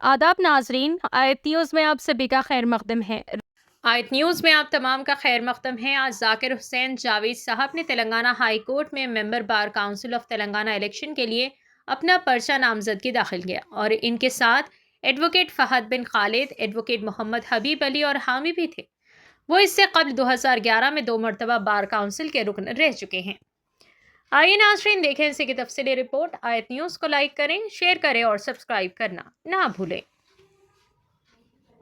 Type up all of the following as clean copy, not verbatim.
आदाब नाजरीन, आयत न्यूज़ में आप सभी का खैर मकदम है। आयत न्यूज़ में आप तमाम का खैर मकदम है। आज जाकिर हुसैन जावेद साहब ने तेलंगाना हाई कोर्ट में member bar council of Telangana election के लिए अपना पर्चा नामजदगी दाखिल किया और इनके साथ एडवोकेट फहद बिन खालिद, एडवोकेट मोहम्मद हबीब अली और हामी भी थे। वो इससे कबल 2011 में 2 मरतबा बार काउंसिल के रुकन रह चुके हैं। आइए नाज़रीन देखें इसी की तफसीली रिपोर्ट। आयत न्यूज़ को लाइक करें, शेयर करें और सब्सक्राइब करना ना भूलें।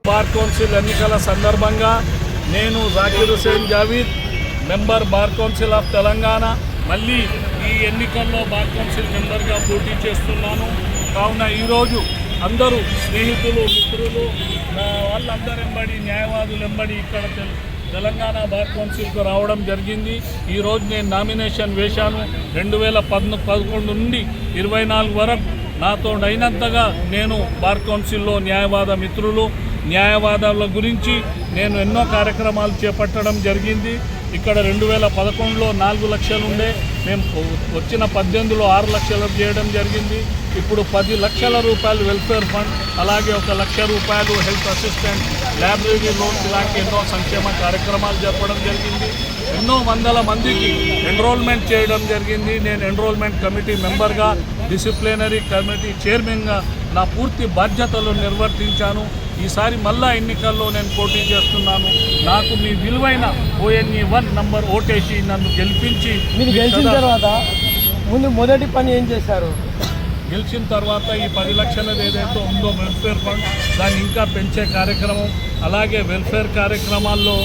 బార్ కౌన్సిల్ ఎన్నికల సందర్భంగా నేను Zakir Hussain Javeed member bar council of Telangana మళ్ళీ ఈ ఎన్నికల్లో బార్ కౌన్సిల్ మెంబర్గా పోటీ చేస్తున్నాను. కావున ఈరోజు అందరూ స్నేహితులు, మిత్రులు, వాళ్ళందరూ వెంబడి, న్యాయవాదులు వెంబడి ఇక్కడ తెలంగాణ బార్ కౌన్సిల్కు రావడం జరిగింది. ఈరోజు నేను నామినేషన్ వేశాను. 2011 నుండి 24 వరకు నాతో అయినంతగా నేను బార్ కౌన్సిల్లో న్యాయవాదాల గురించి నేను ఎన్నో కార్యక్రమాలు చేపట్టడం జరిగింది. ఇక్కడ 2011లో 4 లక్షలు ఉండే, మేము వచ్చిన 18లో 6 లక్షలు చేయడం జరిగింది. ఇప్పుడు 10 లక్షల రూపాయలు వెల్ఫేర్ ఫండ్, అలాగే 1 లక్ష రూపాయలు హెల్త్ అసిస్టెంట్, లైబ్రరీ లోన్స్ ఇలాంటి ఎన్నో సంక్షేమ కార్యక్రమాలు జరపడం జరిగింది. ఎన్నో వందల మందికి ఎన్రోల్మెంట్ చేయడం జరిగింది. నేను ఎన్రోల్మెంట్ కమిటీ మెంబర్గా, డిసిప్లినరీ కమిటీ చైర్మన్గా నా పూర్తి బాధ్యతలు నిర్వర్తించాను. ఈసారి మళ్ళా ఎన్నికల్లో నేను పోటీ చేస్తున్నాను. నాకు మీ విలువైన ONE 1 నంబర్ ఓటేసి నన్ను గెలిపించి, మీరు గెలిచిన తర్వాత మొదటి పని ఏం చేశారు? గెలిచిన తర్వాత ఈ 10 లక్షలది ఏదైతే ఉందో వెల్ఫేర్ ఫండ్, దాన్ని ఇంకా పెంచే కార్యక్రమం, అలాగే వెల్ఫేర్ కార్యక్రమాల్లో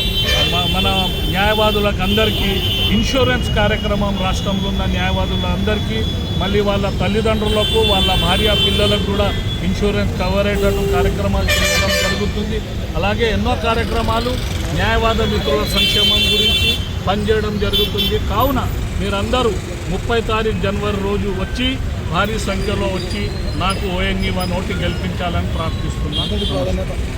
మన న్యాయవాదులకు అందరికీ ఇన్సూరెన్స్ కార్యక్రమం, రాష్ట్రంలో ఉన్న న్యాయవాదులందరికీ, మళ్ళీ వాళ్ళ తల్లిదండ్రులకు, వాళ్ళ భార్య పిల్లలకు కూడా ఇన్సూరెన్స్ కవర్ అయ్యేటట్టు కార్యక్రమాలు చేయడం జరుగుతుంది. అలాగే ఎన్నో కార్యక్రమాలు న్యాయవాద మిత్రుల సంక్షేమం గురించి పనిచేయడం జరుగుతుంది. కావున మీరందరూ 30 తారీఖు జనవరి రోజు వచ్చి, భారీ సంఖ్యలో వచ్చి నాకు ONE 1 ఓటు గెలిపించాలని ప్రార్థిస్తున్నాను.